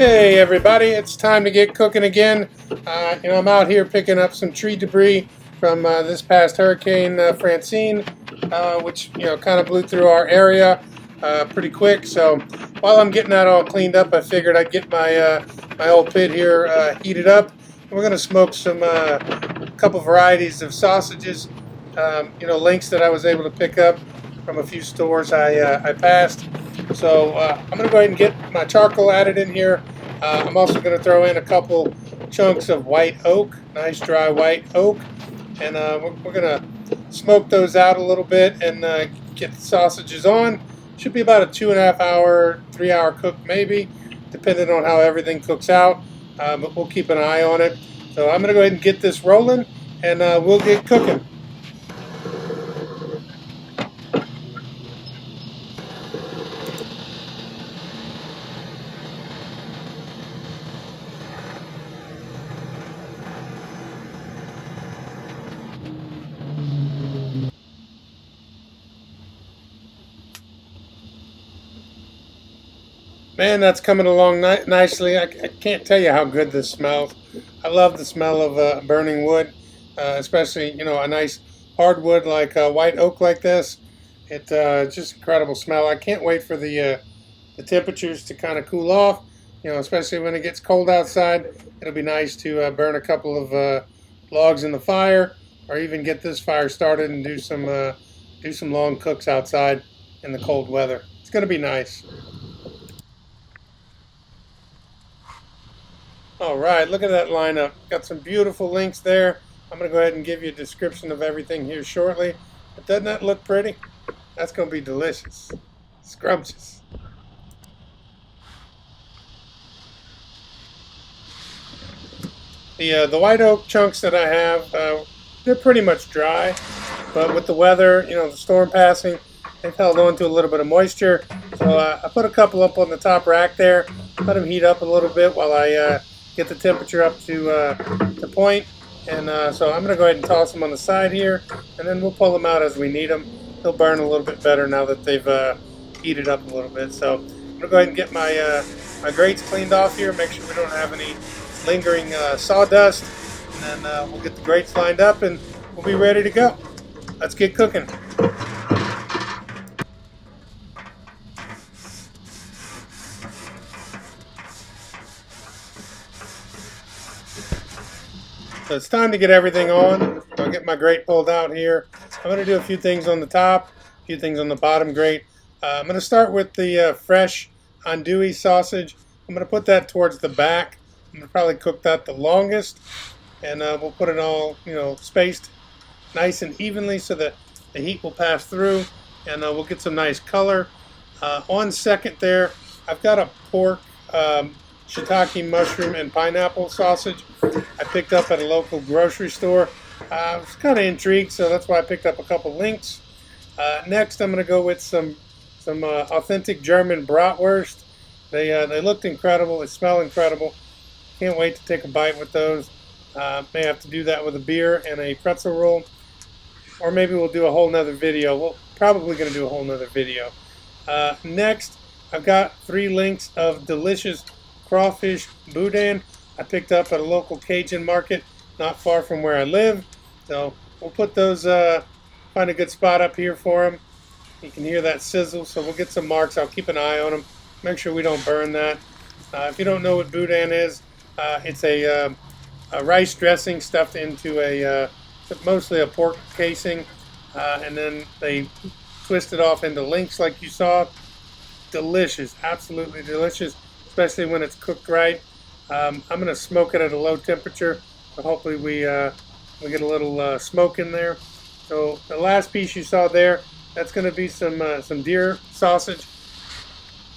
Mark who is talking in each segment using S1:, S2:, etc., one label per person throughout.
S1: Hey everybody, it's time to get cooking again. I'm out here picking up some tree debris from this past hurricane Francine, which kind of blew through our area pretty quick. So while I'm getting that all cleaned up, I figured I'd get my old pit here heated up. We're gonna smoke some couple varieties of sausages. Links that I was able to pick up from a few stores I passed. So I'm going to go ahead and get my charcoal added in here. I'm also going to throw in a couple chunks of white oak, nice dry white oak. And we're going to smoke those out a little bit and get the sausages on. Should be about a 2.5 hour, 3 hour cook maybe, depending on how everything cooks out. But we'll keep an eye on it. So I'm going to go ahead and get this rolling and we'll get cooking. Man, that's coming along nicely. I can't tell you how good this smells. I love the smell of burning wood, especially a nice hardwood like white oak like this. It's just incredible smell. I can't wait for the temperatures to kind of cool off. Especially when it gets cold outside. It'll be nice to burn a couple of logs in the fire, or even get this fire started and do some long cooks outside in the cold weather. It's going to be nice. All right, look at that lineup. Got some beautiful links there. I'm going to go ahead and give you a description of everything here shortly. But doesn't that look pretty? That's going to be delicious. Scrumptious. The white oak chunks that I have, they're pretty much dry. But with the weather, the storm passing, they've held on to a little bit of moisture. So I put a couple up on the top rack there. Let them heat up a little bit while I get the temperature up to the point. And so I'm going to go ahead and toss them on the side here, and then we'll pull them out as we need them. They'll burn a little bit better now that they've heated up a little bit. So I'm going to go ahead and get my grates cleaned off here, make sure we don't have any lingering sawdust, and then we'll get the grates lined up and we'll be ready to go. Let's get cooking. So it's time to get everything on. I'll get my grate pulled out here. I'm going to do a few things on the top, a few things on the bottom grate. I'm going to start with the fresh andouille sausage. I'm going to put that towards the back. I'm going to probably cook that the longest, and we'll put it all, spaced nice and evenly so that the heat will pass through, and we'll get some nice color. On second there, I've got a pork shiitake mushroom and pineapple sausage I picked up at a local grocery store. I was kind of intrigued, so that's why I picked up a couple links. Next, I'm going to go with some authentic German bratwurst. They looked incredible. They smell incredible. Can't wait to take a bite with those. May have to do that with a beer and a pretzel roll, or maybe we'll do a whole nother video. We're probably going to do a whole nother video. Next, I've got 3 links of delicious crawfish boudin I picked up at a local Cajun market not far from where I live. So we'll put those, find a good spot up here for them. You can hear that sizzle, so we'll get some marks. I'll keep an eye on them, make sure we don't burn that. If you don't know what boudin is, it's a rice dressing stuffed into mostly a pork casing, and then they twist it off into links like you saw. Delicious, absolutely delicious, especially when it's cooked right. I'm going to smoke it at a low temperature, so hopefully we get a little smoke in there. So the last piece you saw there, that's going to be some deer sausage.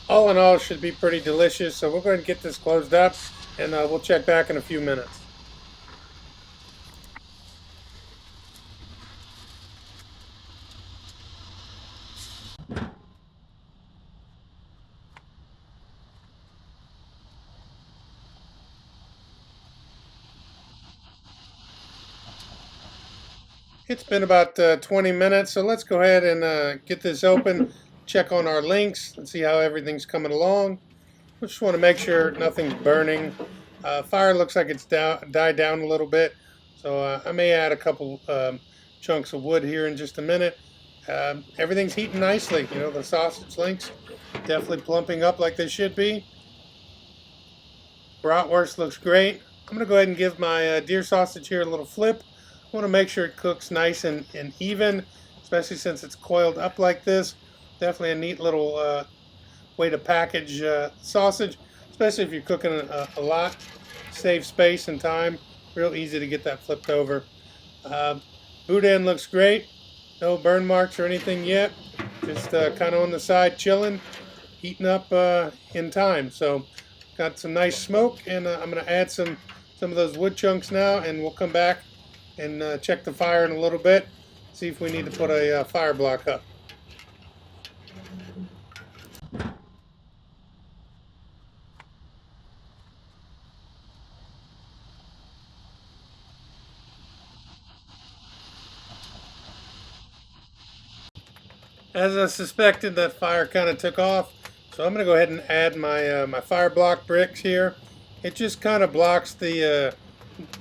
S1: All in all, should be pretty delicious. So we're going to get this closed up, and we'll check back in a few minutes. It's been about 20 minutes, so let's go ahead and get this open, check on our links, and see how everything's coming along. Just want to make sure nothing's burning. Fire looks like it's died down a little bit, so I may add a couple chunks of wood here in just a minute. Everything's heating nicely. You know, the sausage links definitely plumping up like they should be. Bratwurst looks great. I'm going to go ahead and give my deer sausage here a little flip. I want to make sure it cooks nice and even, especially since it's coiled up like this. Definitely a neat little way to package sausage, especially if you're cooking a lot. Save space and time. Real easy to get that flipped over. Boudin looks great. No burn marks or anything yet. Just kind of on the side chilling, heating up in time. So got some nice smoke, and I'm going to add some of those wood chunks now, and we'll come back and check the fire in a little bit, see if we need to put a fire block up. As I suspected, that fire kind of took off, so I'm going to go ahead and add my my fire block bricks here. It just kind of blocks the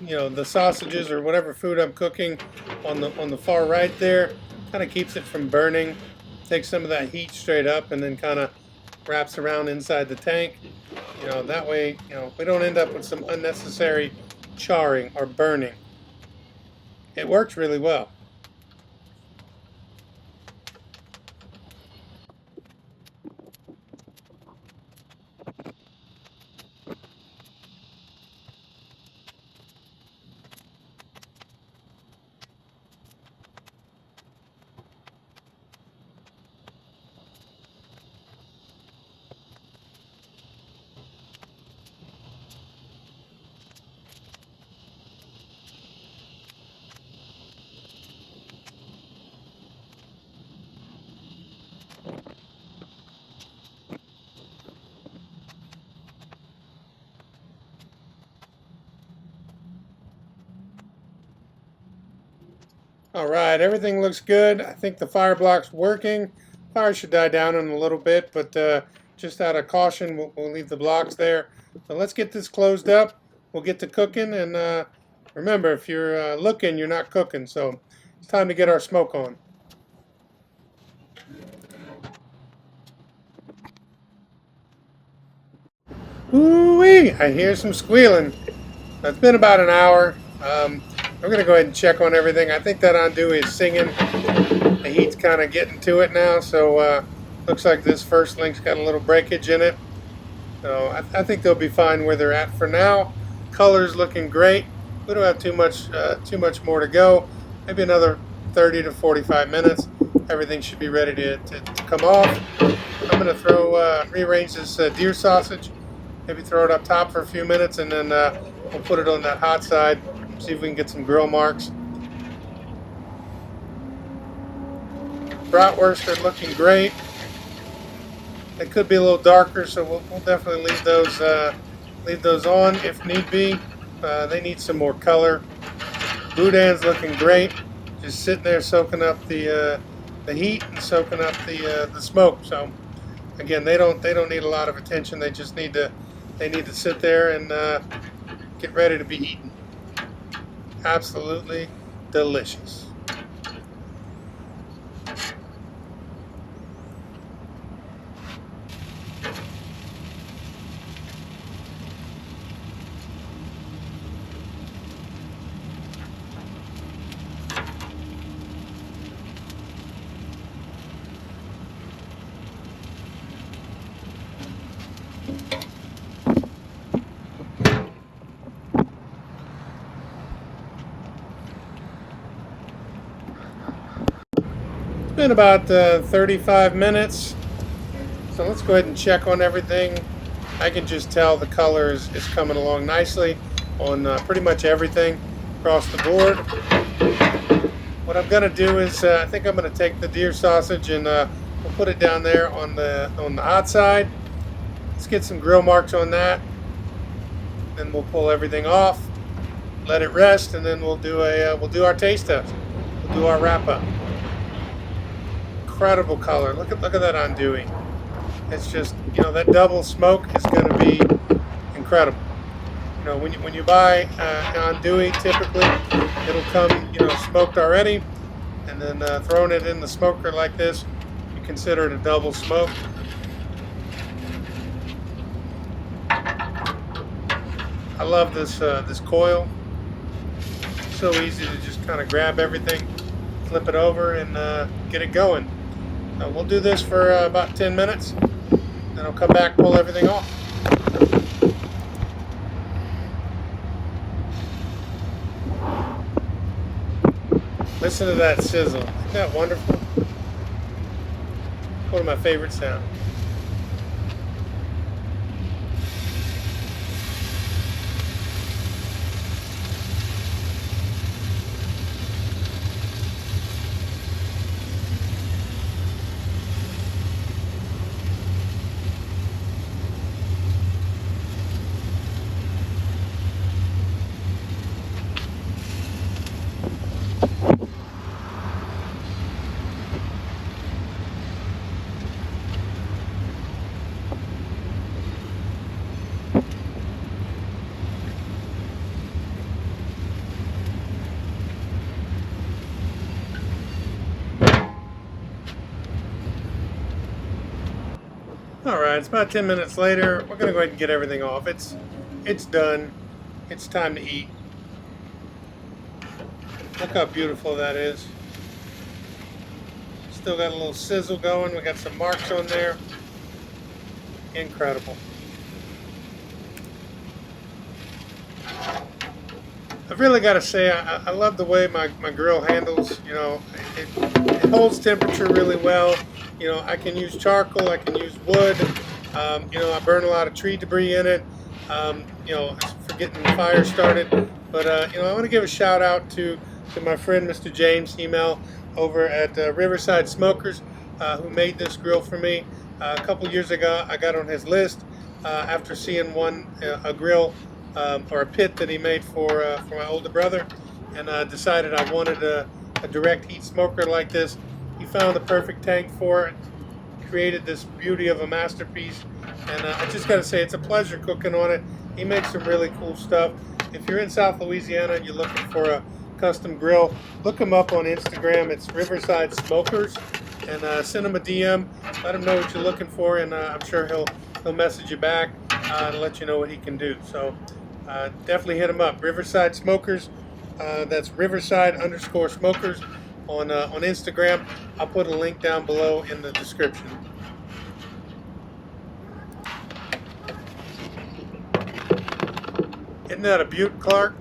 S1: the sausages or whatever food I'm cooking on the far right there. Kind of keeps it from burning. Takes some of that heat straight up and then kind of wraps around inside the tank. You know, that way, we don't end up with some unnecessary charring or burning. It works really well. All right, everything looks good. I think the fire block's working. Fire should die down in a little bit, but just out of caution, we'll leave the blocks there. So let's get this closed up. We'll get to cooking, and remember, if you're looking, you're not cooking. So it's time to get our smoke on. Ooh-wee! I hear some squealing. It's been about an hour. I'm going to go ahead and check on everything. I think that andouille is singing. The heat's kind of getting to it now, so looks like this first link's got a little breakage in it. So I think they'll be fine where they're at for now. Color's looking great. We don't have too much more to go. Maybe another 30 to 45 minutes. Everything should be ready to come off. I'm going to rearrange this deer sausage. Maybe throw it up top for a few minutes, and then we'll put it on that hot side. See if we can get some grill marks. Bratwurst are looking great. They could be a little darker, so we'll definitely leave those on if need be. They need some more color. Boudin's looking great. Just sitting there soaking up the heat and soaking up the smoke. So again, they don't need a lot of attention. They just need to sit there and get ready to be eaten. Absolutely delicious. Been about 35 minutes, so let's go ahead and check on everything. I can just tell the color is coming along nicely on pretty much everything across the board. What I'm going to do is I think I'm going to take the deer sausage and we'll put it down there on the hot side. Let's get some grill marks on that. Then we'll pull everything off, let it rest, and then we'll do our taste test. We'll do our wrap up. Incredible color. Look at that andouille. It's just, you know, that double smoke is going to be incredible. You know, when you buy andouille, typically it'll come, you know, smoked already, and then throwing it in the smoker like this, you consider it a double smoke. I love this this coil. So easy to just kind of grab everything, flip it over, and get it going. We'll do this for about 10 minutes, then I'll come back, pull everything off. Listen to that sizzle. Isn't that wonderful? One of my favorite sounds. Alright, it's about 10 minutes later. We're going to go ahead and get everything off. It's done. It's time to eat. Look how beautiful that is. Still got a little sizzle going. We got some marks on there. Incredible. I've really got to say, I love the way my grill handles. You know, it holds temperature really well. You know, I can use charcoal, I can use wood. You know, I burn a lot of tree debris in it. You know, for getting the fire started. But you know, I want to give a shout out to my friend Mr. James Email over at Riverside Smokers, who made this grill for me. A couple years ago, I got on his list after seeing a grill or a pit that he made for my older brother, and decided I wanted a direct heat smoker like this. He found the perfect tank for it, created this beauty of a masterpiece, and I just got to say, it's a pleasure cooking on it. He makes some really cool stuff. If you're in South Louisiana and you're looking for a custom grill, look him up on Instagram. It's Riverside Smokers, and send him a DM. Let him know what you're looking for, and I'm sure he'll message you back to let you know what he can do. So definitely hit him up. Riverside Smokers. That's Riverside_Smokers on Instagram. I'll put a link down below in the description. Isn't that a beaut, Clark?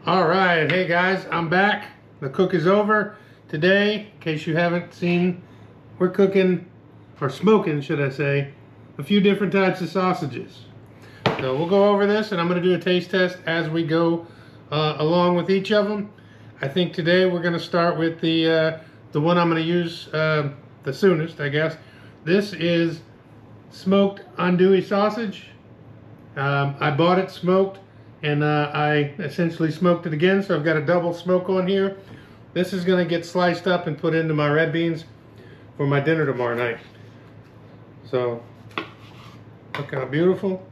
S1: All right, hey guys, I'm back. The cook is over. Today, in case you haven't seen, we're cooking, or smoking, should I say, a few different types of sausages. So we'll go over this, and I'm going to do a taste test as we go along with each of them. I think today we're going to start with the one I'm going to use the soonest, I guess. This is smoked andouille sausage. I bought it smoked, and I essentially smoked it again, so I've got a double smoke on here. This is going to get sliced up and put into my red beans for my dinner tomorrow night. So look how beautiful,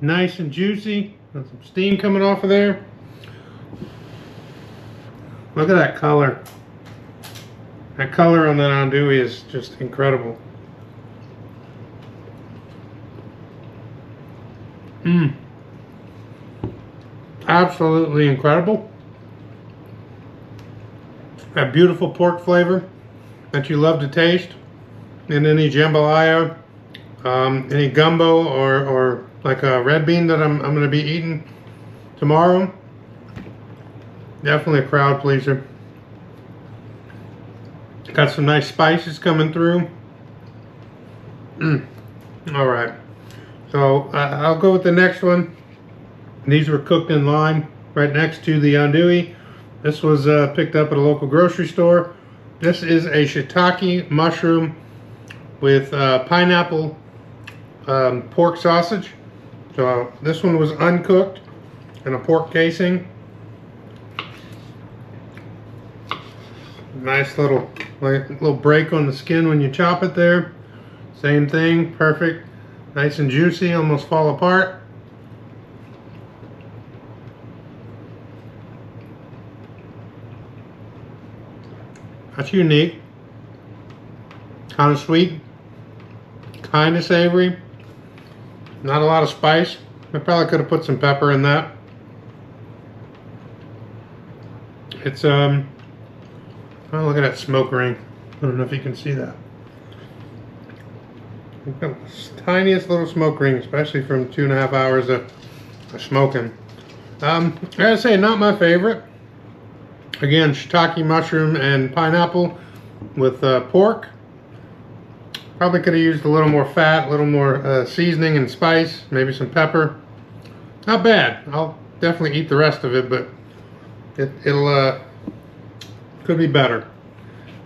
S1: nice and juicy. Got some steam coming off of there. Look at that color. That color on that andouille is just incredible. Absolutely incredible. That beautiful pork flavor that you love to taste in any jambalaya, any gumbo, or like a red bean that I'm going to be eating tomorrow. Definitely a crowd pleaser. Got some nice spices coming through. All right. So So I'll go with the next one. These were cooked in lime right next to the andouille. This was picked up at a local grocery store. This is a shiitake mushroom with pineapple pork sausage. So this one was uncooked in a pork casing. Nice little break on the skin when you chop it there. Same thing, perfect. Nice and juicy, almost fall apart. That's unique. Kind of sweet, kind of savory. Not a lot of spice. I probably could have put some pepper in that. It's oh, look at that smoke ring. I don't know if you can see that. Got the tiniest little smoke ring, especially from 2.5 hours of smoking. I gotta say, not my favorite. Again, shiitake mushroom and pineapple with pork. Probably could have used a little more fat, a little more seasoning and spice, maybe some pepper. Not bad. I'll definitely eat the rest of it, but it'll could be better.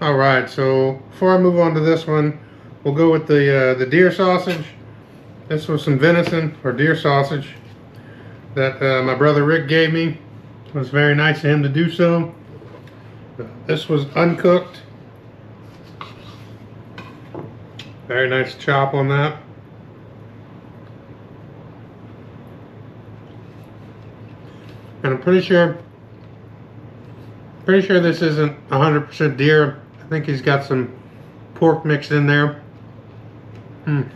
S1: All right, so before I move on to this one, we'll go with the deer sausage. This was some venison or deer sausage that my brother Rick gave me. It was very nice of him to do so. This was uncooked. Very nice chop on that. And I'm pretty sure this isn't 100% deer. I think he's got some pork mixed in there. And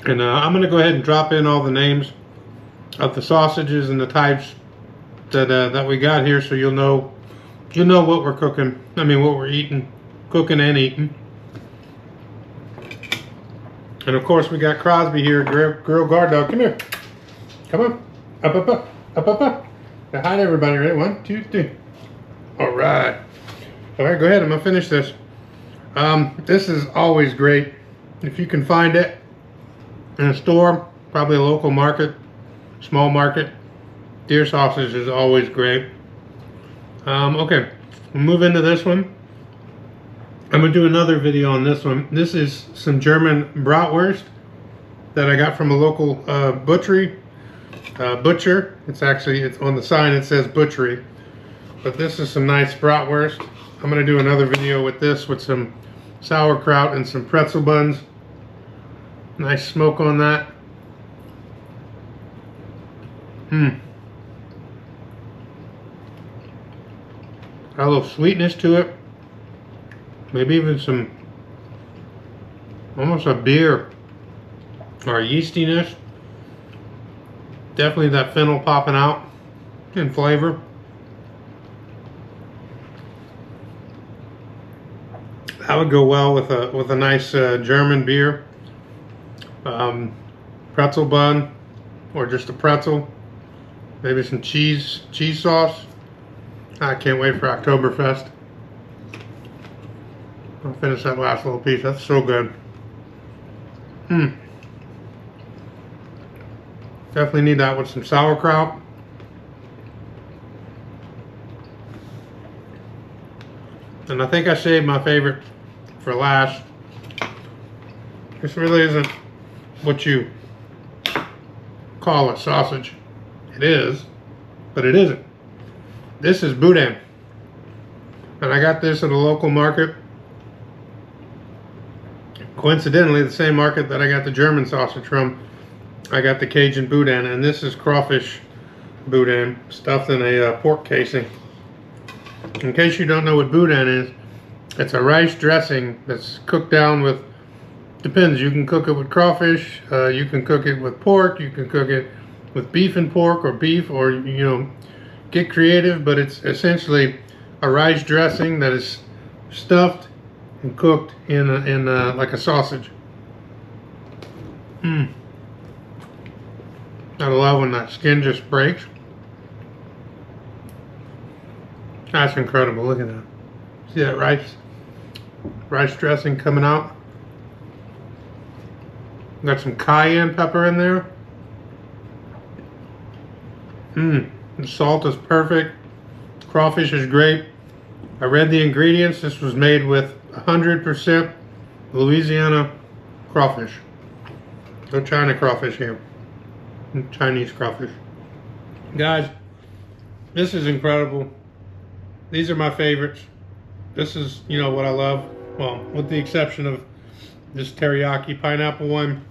S1: I'm going to go ahead and drop in all the names of the sausages and the types that we got here, so you'll know what we're cooking. I mean, what we're eating, cooking and eating. And of course, we got Crosby here, grill guard dog. Come here. Come on. Up, up, up, up, up, up. Say hi to everybody. Ready? 1, 2, 3. All right. All right, go ahead. I'm gonna finish this. This is always great if you can find it in a store, probably a local market, small market. Deer sausage is always great. Okay, we'll move into this one. I'm gonna do another video on this one. This is some German bratwurst that I got from a local butcher. It's on the sign, it says butchery, but this is some nice bratwurst. I'm gonna do another video with this with some sauerkraut and some pretzel buns. Nice smoke on that. Got a little sweetness to it. Maybe even some, almost a beer or a yeastiness. Definitely that fennel popping out in flavor. That would go well with a nice German beer. Pretzel bun or just a pretzel. Maybe some cheese sauce. I can't wait for Oktoberfest. I'll finish that last little piece. That's so good. Definitely need that with some sauerkraut. And I think I saved my favorite for last. This really isn't what you call a sausage. It is, but it isn't. This is boudin. And I got this at a local market. Coincidentally, the same market that I got the German sausage from. I got the Cajun boudin, and this is crawfish boudin stuffed in a pork casing. In case you don't know what boudin is, it's a rice dressing that's cooked down with, depends, you can cook it with crawfish, you can cook it with pork, you can cook it with beef and pork, or beef, or, you know, get creative, but it's essentially a rice dressing that is stuffed and cooked in like a sausage. I love when that skin just breaks. That's incredible. Look at that. See that rice dressing coming out? Got some cayenne pepper in there. The salt is perfect. Crawfish is great. I read the ingredients. This was made with 100% Louisiana crawfish. No China crawfish here. Chinese crawfish. Guys, this is incredible. These are my favorites. This is, you know, what I love. Well, with the exception of this teriyaki pineapple one.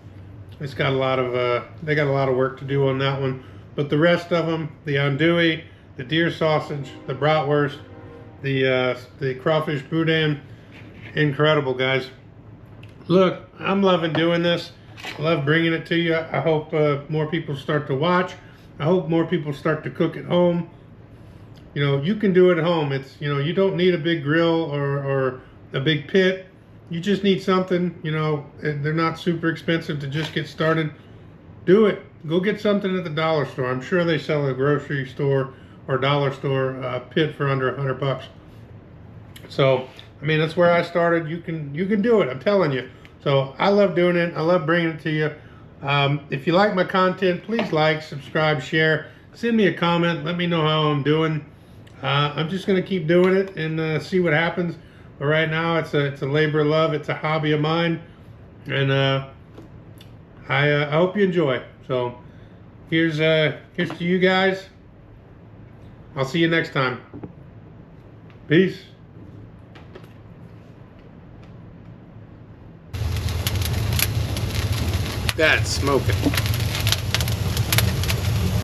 S1: It's got a lot of, they got a lot of work to do on that one. But the rest of them, the andouille, the deer sausage, the bratwurst, the crawfish boudin, incredible, guys. Look, I'm loving doing this. I love bringing it to you. I hope more people start to watch. I hope more people start to cook at home. You know, you can do it at home. It's, you know, you don't need a big grill or a big pit. You just need something, you know, they're not super expensive to just get started. Do it. Go get something at the dollar store. I'm sure they sell a grocery store or dollar store pit for under $100. So, I mean, that's where I started. You can do it. I'm telling you. So I love doing it. I love bringing it to you. If you like my content, please like, subscribe, share. Send me a comment. Let me know how I'm doing. I'm just going to keep doing it and see what happens. But right now, it's a labor of love. It's a hobby of mine, and I hope you enjoy. So here's to you guys. I'll see you next time. Peace. That's smoking.